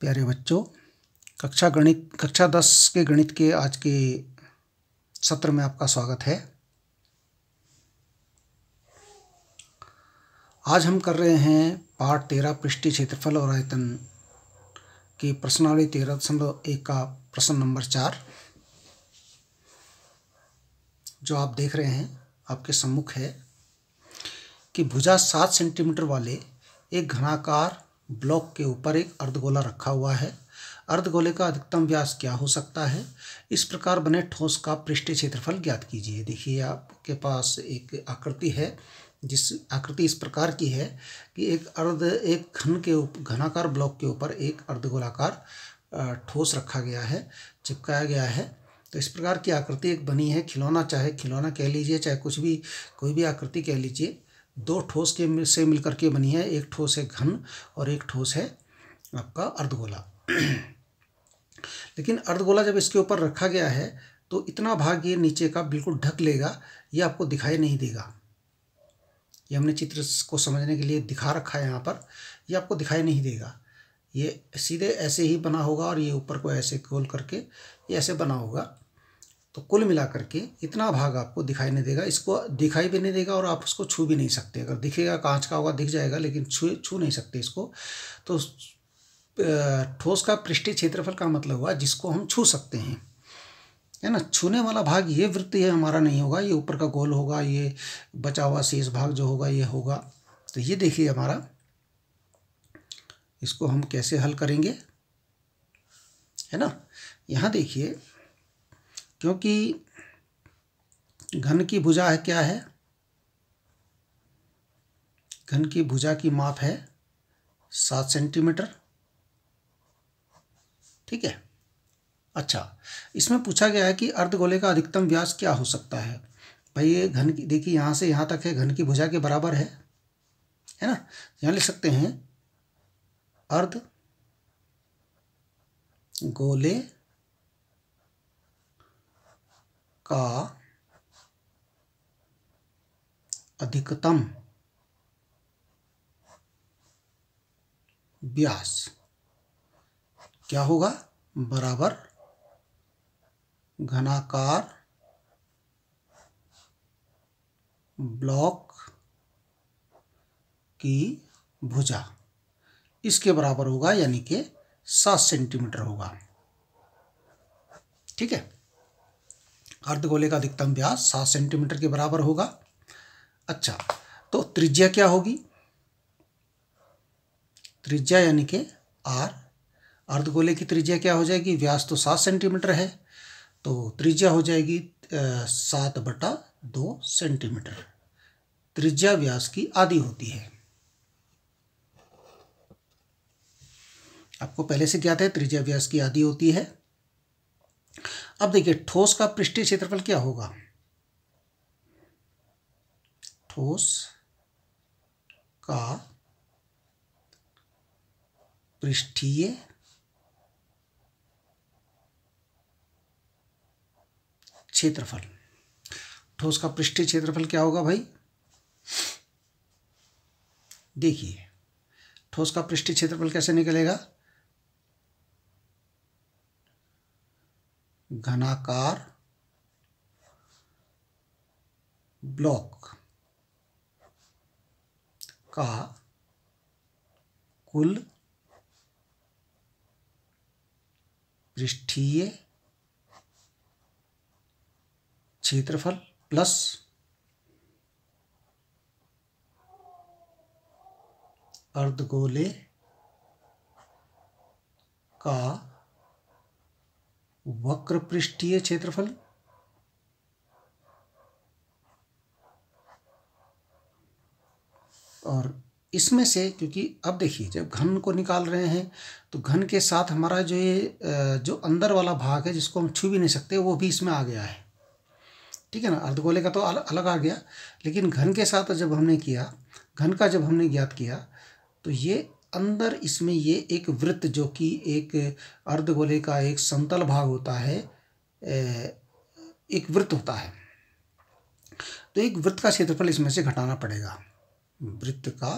प्यारे बच्चों, कक्षा 10 के गणित के आज के सत्र में आपका स्वागत है। आज हम कर रहे हैं पाठ 13 पृष्ठीय क्षेत्रफल और आयतन की प्रश्नावली 13.1 का प्रश्न नंबर 4 जो आप देख रहे हैं आपके सम्मुख है कि भुजा 7 सेंटीमीटर वाले एक घनाकार ब्लॉक के ऊपर एक अर्धगोला रखा हुआ है। अर्धगोले का अधिकतम व्यास क्या हो सकता है? इस प्रकार बने ठोस का पृष्ठीय क्षेत्रफल ज्ञात कीजिए। देखिए, आपके पास एक आकृति है, जिस आकृति इस प्रकार की है कि एक घनाकार ब्लॉक के ऊपर एक अर्धगोलाकार ठोस रखा गया है, चिपकाया गया है। तो इस प्रकार की आकृति एक बनी है। खिलौना, चाहे खिलौना कह लीजिए, चाहे कुछ भी, कोई भी आकृति कह लीजिए, दो ठोस के से मिलकर के बनी है। एक ठोस है घन और एक ठोस है आपका अर्धगोला। लेकिन अर्धगोला जब इसके ऊपर रखा गया है तो इतना भाग ये नीचे का बिल्कुल ढक लेगा, ये आपको दिखाई नहीं देगा। ये हमने चित्र को समझने के लिए दिखा रखा है यहाँ पर। ये आपको दिखाई नहीं देगा, ये सीधे ऐसे ही बना होगा और ये ऊपर को ऐसे खोल करके ये ऐसे बना होगा। तो कुल मिला करके इतना भाग आपको दिखाई नहीं देगा। इसको दिखाई भी नहीं देगा और आप उसको छू भी नहीं सकते। अगर दिखेगा कांच का होगा, दिख जाएगा, लेकिन छू नहीं सकते इसको। तो ठोस का पृष्ठीय क्षेत्रफल का मतलब हुआ जिसको हम छू सकते हैं, है ना। छूने वाला भाग ये वृत्त ये हमारा नहीं होगा, ये ऊपर का गोल होगा, ये बचा हुआ शेष भाग जो होगा ये होगा। तो ये देखिए हमारा, इसको हम कैसे हल करेंगे, है ना। यहाँ देखिए, क्योंकि घन की भुजा है, क्या है, घन की भुजा की माप है 7 सेंटीमीटर, ठीक है। अच्छा, इसमें पूछा गया है कि अर्धगोले का अधिकतम व्यास क्या हो सकता है। भाई ये घन की, देखिए यहाँ से यहाँ तक है, घन की भुजा के बराबर है ना। यहाँ लिख सकते हैं अर्धगोले का अधिकतम व्यास क्या होगा, बराबर घनाकार ब्लॉक की भुजा, इसके बराबर होगा, यानी कि 7 सेंटीमीटर होगा, ठीक है। अर्धगोले का अधिकतम व्यास 7 सेंटीमीटर के बराबर होगा। अच्छा, तो त्रिज्या क्या होगी? त्रिज्या यानी कि r, अर्धगोले की त्रिज्या क्या हो जाएगी? व्यास तो 7 सेंटीमीटर है, तो त्रिज्या हो जाएगी 7/2 सेंटीमीटर। त्रिज्या व्यास की आधी होती है, आपको पहले से ज्ञात है, त्रिज्या व्यास की आधी होती है। अब देखिए, ठोस का पृष्ठीय क्षेत्रफल क्या होगा? ठोस का पृष्ठीय क्षेत्रफल, ठोस का पृष्ठीय क्षेत्रफल क्या होगा भाई? देखिए, ठोस का पृष्ठीय क्षेत्रफल कैसे निकलेगा? घनाकार ब्लॉक का कुल पृष्ठीय क्षेत्रफल प्लस अर्धगोले का वक्र पृष्ठीय क्षेत्रफल और इसमें से, क्योंकि अब देखिए जब घन को निकाल रहे हैं तो घन के साथ हमारा जो ये जो अंदर वाला भाग है जिसको हम छू भी नहीं सकते, वो भी इसमें आ गया है, ठीक है ना। अर्धगोले का तो अलग आ गया, लेकिन घन के साथ जब हमने किया, घन का जब हमने ज्ञात किया, तो ये अंदर इसमें ये एक वृत्त जो कि एक अर्धगोले का एक समतल भाग होता है, एक वृत्त होता है, तो एक वृत्त का क्षेत्रफल इसमें से घटाना पड़ेगा। वृत्त का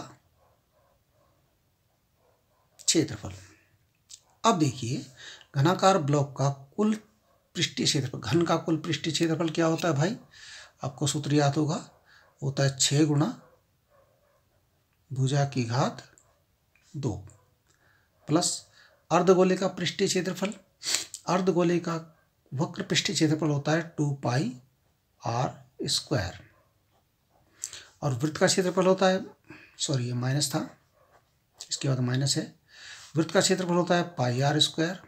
क्षेत्रफल अब देखिए घनाकार ब्लॉक का कुल पृष्ठीय क्षेत्रफल, घन का कुल पृष्ठीय क्षेत्रफल क्या होता है भाई, आपको सूत्र याद होगा, होता है 6 गुणा भुजा की घात 2 प्लस अर्धगोले का पृष्ठीय क्षेत्रफल, अर्धगोले का वक्र पृष्ठीय क्षेत्रफल होता है 2 पाई r स्क्वायर, और वृत्त का क्षेत्रफल होता है, सॉरी ये माइनस था, इसके बाद माइनस है, वृत्त का क्षेत्रफल होता है पाई r स्क्वायर।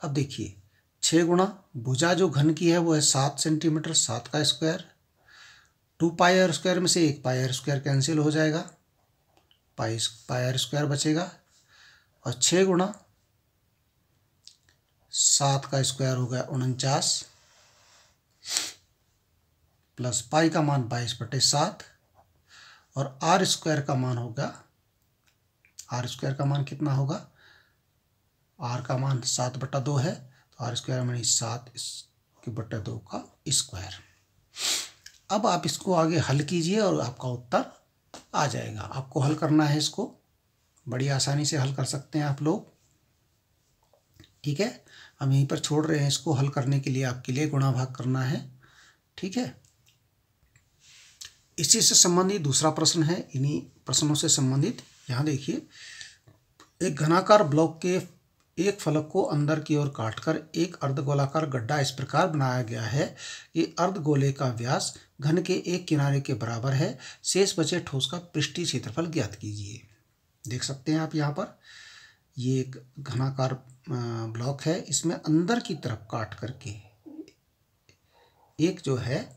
अब देखिए 6 गुणा भुजा जो घन की है वो है 7 सेंटीमीटर, 7 का स्क्वायर, 2 पाई r स्क्वायर में से 1 पाई r स्क्वायर कैंसिल हो जाएगा, पाई r स्क्वायर बचेगा, और 6 गुणा 7 का स्क्वायर हो गया 49 प्लस पाई का मान 22/7 और r स्क्वायर का मान होगा, r स्क्वायर का मान कितना होगा, r का मान 7/2 है, तो r स्क्वायर मानी 7/2 का स्क्वायर। अब आप इसको आगे हल कीजिए और आपका उत्तर आ जाएगा। आपको हल करना है, इसको बड़ी आसानी से हल कर सकते हैं आप लोग, ठीक है। हम यहीं पर छोड़ रहे हैं इसको, हल करने के लिए आपके लिए गुणा भाग करना है, ठीक है। इसी से संबंधित दूसरा प्रश्न है, इन्हीं प्रश्नों से संबंधित। यहाँ देखिए एक घनाकार ब्लॉक के एक फलक को अंदर की ओर काटकर एक अर्धगोलाकार गड्ढा इस प्रकार बनाया गया है कि अर्धगोले का व्यास घन के एक किनारे के बराबर है, शेष बचे ठोस का पृष्ठीय क्षेत्रफल ज्ञात कीजिए। देख सकते हैं आप यहाँ पर, ये एक घनाकार ब्लॉक है, इसमें अंदर की तरफ काट करके एक जो है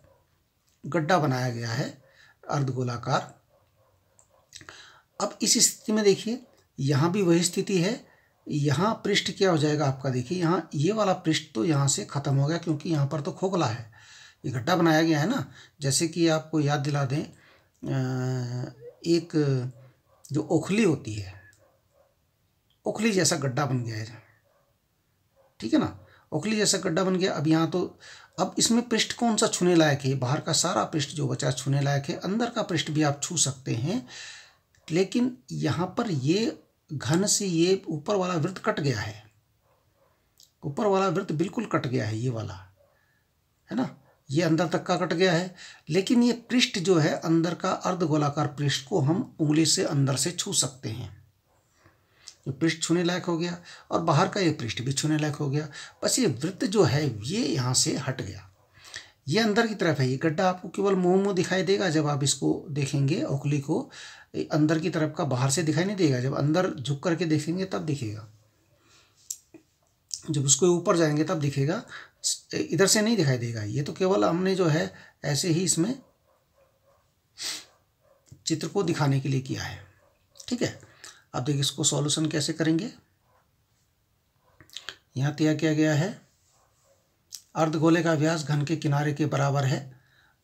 गड्ढा बनाया गया है अर्धगोलाकार। अब इस स्थिति में देखिए यहाँ भी वही स्थिति है, यहाँ पृष्ठ क्या हो जाएगा आपका, देखिए यहाँ ये वाला पृष्ठ तो यहाँ से ख़त्म हो गया क्योंकि यहाँ पर तो खोखला है, ये गड्ढा बनाया गया है ना। जैसे कि आपको याद दिला दें, एक जो ओखली होती है, ओखली जैसा गड्ढा बन गया है, ठीक है ना, ओखली जैसा गड्ढा बन गया। अब यहाँ तो अब इसमें पृष्ठ कौन सा छूने लायक है, बाहर का सारा पृष्ठ जो बचा छूने लायक है, अंदर का पृष्ठ भी आप छू सकते हैं, लेकिन यहाँ पर ये घन से ये ऊपर वाला वृत्त कट गया है, ऊपर वाला वृत्त बिल्कुल कट गया है, ये वाला है ना, ये अंदर तक का कट गया है, लेकिन ये पृष्ठ जो है अंदर का अर्धगोलाकार पृष्ठ को हम उंगली से अंदर से छू सकते हैं, ये पृष्ठ छूने लायक हो गया, और बाहर का ये पृष्ठ भी छूने लायक हो गया। बस ये वृत्त जो है ये यहाँ से हट गया, ये अंदर की तरफ है, ये गड्ढा आपको केवल मुंह दिखाई देगा जब आप इसको देखेंगे, ओखली को अंदर की तरफ का, बाहर से दिखाई नहीं देगा, जब अंदर झुक करके देखेंगे तब दिखेगा, जब उसको ऊपर जाएंगे तब दिखेगा, इधर से नहीं दिखाई देगा। ये तो केवल हमने जो है ऐसे ही इसमें चित्र को दिखाने के लिए किया है, ठीक है। अब देखिए इसको सॉल्यूशन कैसे करेंगे। यहाँ तय किया गया है अर्धगोले का व्यास घन के किनारे के बराबर है,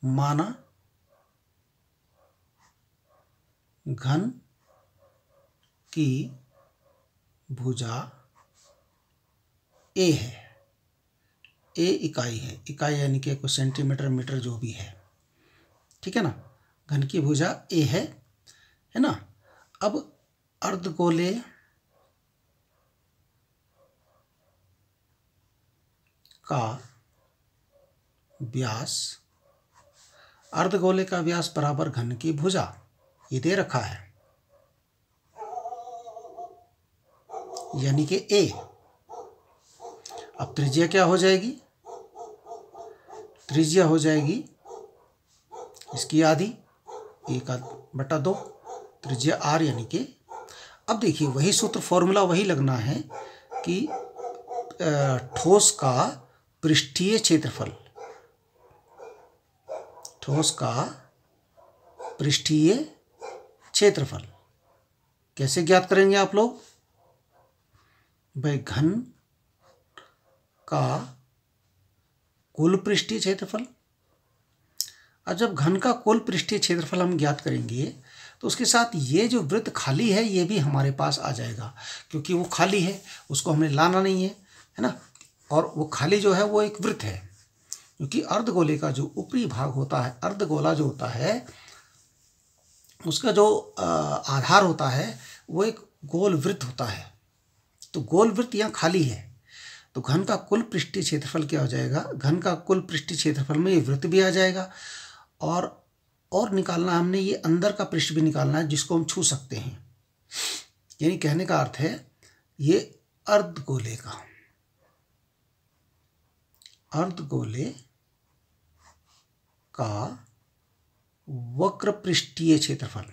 माना घन की भुजा ए है, ए इकाई है, इकाई यानी कि कोई सेंटीमीटर मीटर जो भी है, ठीक है ना, घन की भुजा ए है ना। अब अर्धगोले का व्यास, अर्धगोले का व्यास बराबर घन की भुजा, ये दे रखा है, यानी कि ए। अब त्रिज्या क्या हो जाएगी, त्रिज्या हो जाएगी इसकी आधी, 1/2 त्रिज्या आर, यानी कि अब देखिए वही सूत्र, फॉर्मूला वही लगना है कि ठोस का पृष्ठीय क्षेत्रफल, ठोस का पृष्ठीय क्षेत्रफल कैसे ज्ञात करेंगे आप लोग भाई, घन का कुल पृष्ठीय क्षेत्रफल। और जब घन का कुल पृष्ठीय क्षेत्रफल हम ज्ञात करेंगे तो उसके साथ ये जो वृत्त खाली है ये भी हमारे पास आ जाएगा, क्योंकि वो खाली है, उसको हमें लाना नहीं है, है ना। और वो खाली जो है वो एक वृत्त है, क्योंकि अर्धगोले का जो ऊपरी भाग होता है, अर्धगोला जो होता है, उसका जो आधार होता है वो एक गोल वृत्त होता है, तो गोल वृत्त यहाँ खाली है, तो घन का कुल पृष्ठीय क्षेत्रफल क्या हो जाएगा, घन का कुल पृष्ठीय क्षेत्रफल में ये वृत्त भी आ जाएगा, और निकालना हमने ये अंदर का पृष्ठ भी निकालना है जिसको हम छू सकते हैं। यानी कहने का अर्थ है ये अर्धगोले का वक्र पृष्ठीय क्षेत्रफल,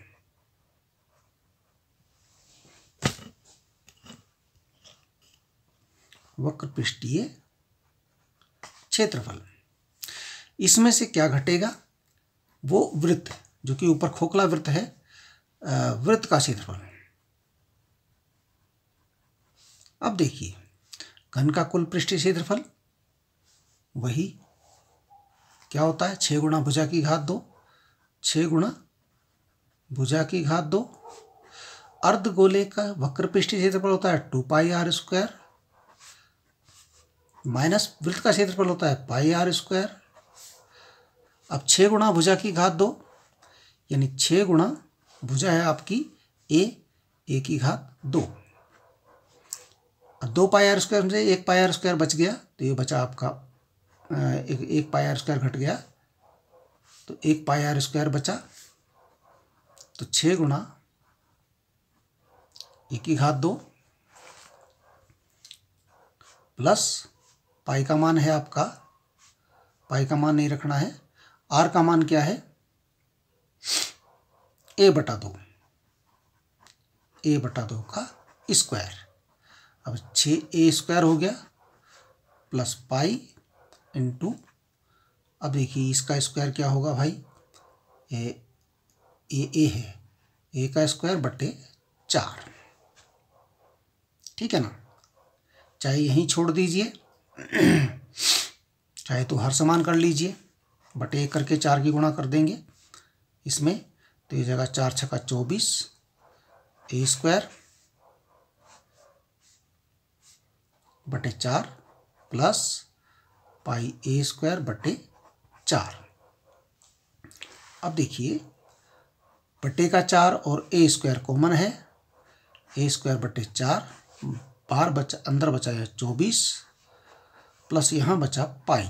वक्र पृष्ठीय क्षेत्रफल। इसमें से क्या घटेगा, वो वृत्त जो कि ऊपर खोखला वृत्त है, वृत्त का क्षेत्रफल। अब देखिए घन का कुल पृष्ठीय क्षेत्रफल वही क्या होता है, 6 गुणा भुजा की घात 2, 6 गुणा भुजा की घात 2। अर्धगोले का वक्र पृष्ठीय क्षेत्रफल होता है 2πr² माइनस वृत्त का क्षेत्रफल होता है πr²। अब 6 गुणा भुजा की घात 2 यानी 6 गुणा भुजा है आपकी a की घात 2। अब 2πr² से 1πr² बच गया, तो ये बचा आपका एक πr² घट गया, तो 1πr² बचा। तो 6 गुणा a की घात 2 प्लस पाई का मान है आपका, पाई का मान नहीं रखना है, आर का मान क्या है, a/2, a/2 का स्क्वायर। अब 6a² हो गया प्लस पाई इंटू, अब देखिए इसका स्क्वायर क्या होगा भाई, ए है, a का स्क्वायर बटे 4, ठीक है ना। चाहे यहीं छोड़ दीजिए चाहे तो हर समान कर लीजिए, बटे 1 करके 4 की गुणा कर देंगे इसमें, तो ये जगह 4 छक्का 24 a² बटे 4 प्लस पाई a² बटे 4। अब देखिए बटे का 4 और a² कॉमन है, a² बटे 4, बाहर बचा, अंदर बचा है 24 प्लस यहाँ बचा पाई,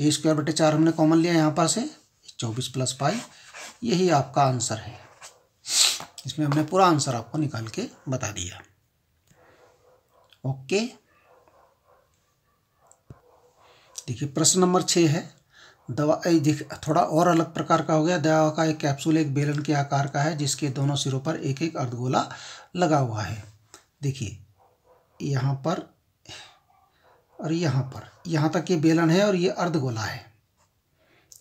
a² बटे 4 हमने कॉमन लिया यहाँ पर से, 24 प्लस पाई, यही आपका आंसर है। इसमें हमने पूरा आंसर आपको निकाल के बता दिया। ओके, देखिए प्रश्न नंबर 6 है, दवा थोड़ा और अलग प्रकार का हो गया। दवा का एक कैप्सूल एक बेलन के आकार का है जिसके दोनों सिरों पर एक एक अर्धगोला लगा हुआ है। देखिए यहाँ पर और यहाँ पर, यहाँ तक ये बेलन है और ये अर्धगोला है,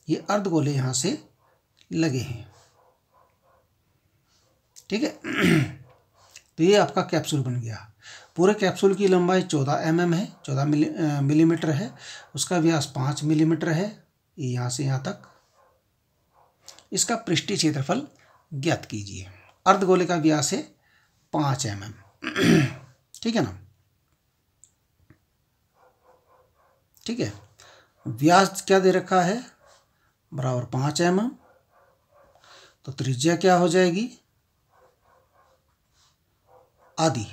ये अर्धगोले यहाँ से लगे हैं, ठीक है। तो ये आपका कैप्सूल बन गया। पूरे कैप्सूल की लंबाई 14 mm है, 14 मिलीमीटर है, उसका व्यास 5 मिलीमीटर है, यहाँ से यहाँ तक। इसका पृष्ठीय क्षेत्रफल ज्ञात कीजिए। अर्धगोले का व्यास है 5 mm, ठीक है ना, ठीक है। व्यास क्या दे रखा है, बराबर 5 mm, तो त्रिज्या क्या हो जाएगी, आधी।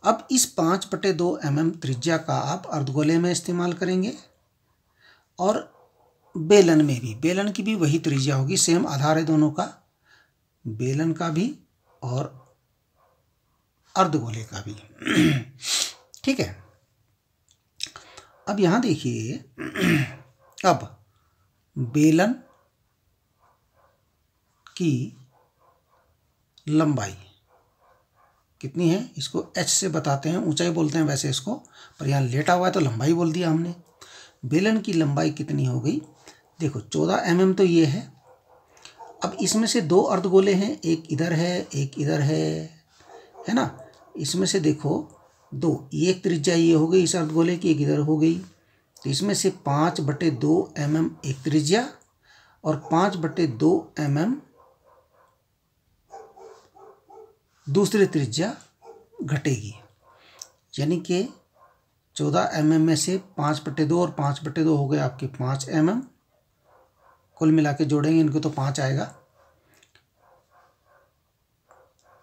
अब इस 5/2 mm त्रिज्या का आप अर्धगोले में इस्तेमाल करेंगे और बेलन में भी, बेलन की भी वही त्रिज्या होगी, सेम आधार है दोनों का, बेलन का भी और अर्धगोले का भी, ठीक है। अब यहाँ देखिए, अब बेलन की लंबाई कितनी है, इसको h से बताते हैं, ऊंचाई बोलते हैं वैसे इसको, पर यहाँ लेटा हुआ है तो लंबाई बोल दिया हमने। बेलन की लंबाई कितनी हो गई, देखो 14 mm तो ये है। अब इसमें से 2 अर्धगोले हैं, एक इधर है एक इधर है ना। इसमें से देखो 2, एक त्रिज्या ये हो गई इस अर्धगोले की, एक इधर हो गई, तो इसमें से 5/2 mm एक त्रिज्या और 5/2 mm दूसरी त्रिज्या घटेगी, यानी कि 14 mm में से 5/2 और 5/2 हो गए आपके 5 mm, कुल मिला के जोड़ेंगे इनको तो 5 आएगा,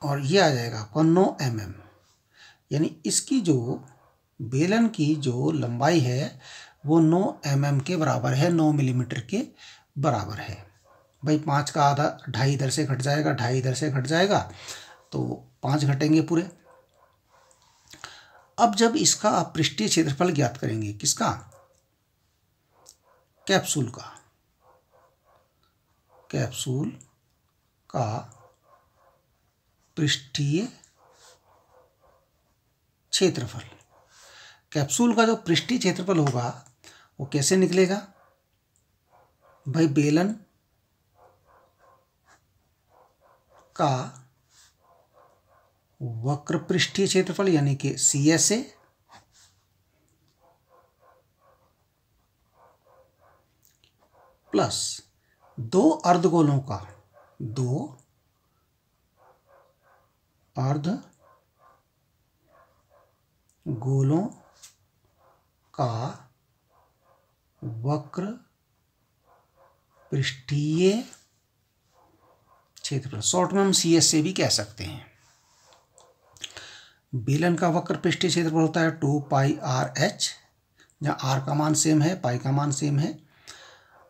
और ये आ जाएगा आपका 9 mm, यानी इसकी जो बेलन की जो लंबाई है वो 9 mm के बराबर है, 9 मिलीमीटर के बराबर है। भाई 5 का आधा 2.5 इधर से घट जाएगा, 2.5 इधर से घट जाएगा, तो 5 घटेंगे पूरे। अब जब इसका आप पृष्ठीय क्षेत्रफल ज्ञात करेंगे, किसका? कैप्सूल का। कैप्सूल का पृष्ठीय क्षेत्रफल। कैप्सूल का जो पृष्ठीय क्षेत्रफल होगा वो कैसे निकलेगा? भाई बेलन का वक्र पृष्ठीय क्षेत्रफल यानी कि CSA प्लस 2 अर्धगोलों का, 2 अर्धगोलों का वक्र पृष्ठीय क्षेत्रफल, शॉर्ट में हम CSA भी कह सकते हैं। बेलन का वक्र पृष्ठीय क्षेत्रफल होता है 2πRh, जहाँ r का मान सेम है, पाई का मान सेम है।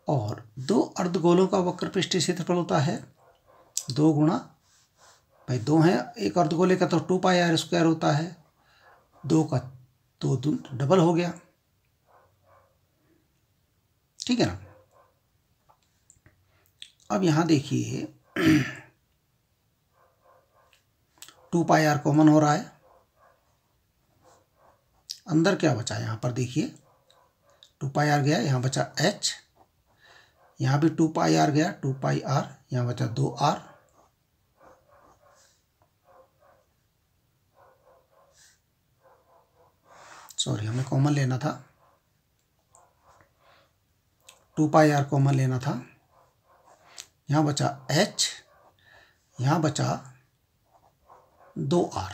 और 2 अर्धगोलों का वक्र पृष्ठीय क्षेत्रफल होता है 2 गुणा, भाई 2 है एक अर्धगोले का तो 2πr² होता है, 2 का 2 डबल हो गया, ठीक है ना। अब यहाँ देखिए 2πr कॉमन हो रहा है, अंदर क्या बचा? यहाँ पर देखिए 2πr गया, यहाँ बचा h, यहाँ भी 2πr गया, 2πr, यहाँ बचा 2r, सॉरी हमें कॉमन लेना था, 2πr कॉमन लेना था, यहाँ बचा h, यहाँ बचा 2r,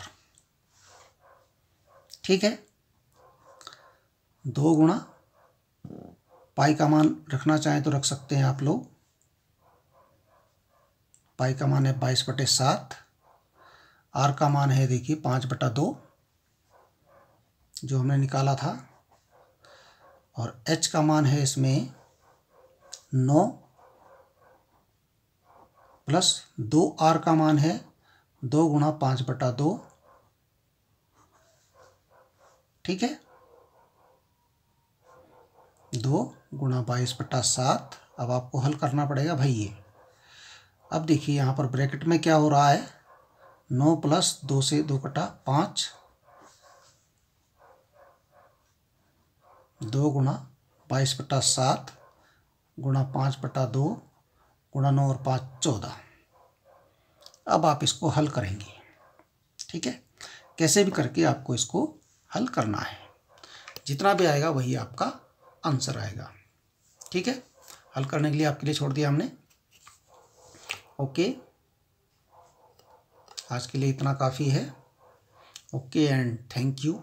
ठीक है। 2 गुणा, पाई का मान रखना चाहें तो रख सकते हैं आप लोग, पाई का मान है 22/7, r का मान है देखिए 5/2 जो हमने निकाला था, और h का मान है इसमें 9 प्लस 2r का मान है 2 गुणा 5/2, ठीक है, 2 गुणा 22/7। अब आपको हल करना पड़ेगा भाई ये। अब देखिए यहाँ पर ब्रैकेट में क्या हो रहा है, 9 प्लस 2 से 2 कटा 5, 2 गुणा 22/7 गुणा 5/2 गुणा 9 और 5 14। अब आप इसको हल करेंगे, ठीक है, कैसे भी करके आपको इसको हल करना है, जितना भी आएगा वही आपका आंसर आएगा, ठीक है। हल करने के लिए आपके लिए छोड़ दिया हमने। ओके, आज के लिए इतना काफ़ी है। Okay and thank you.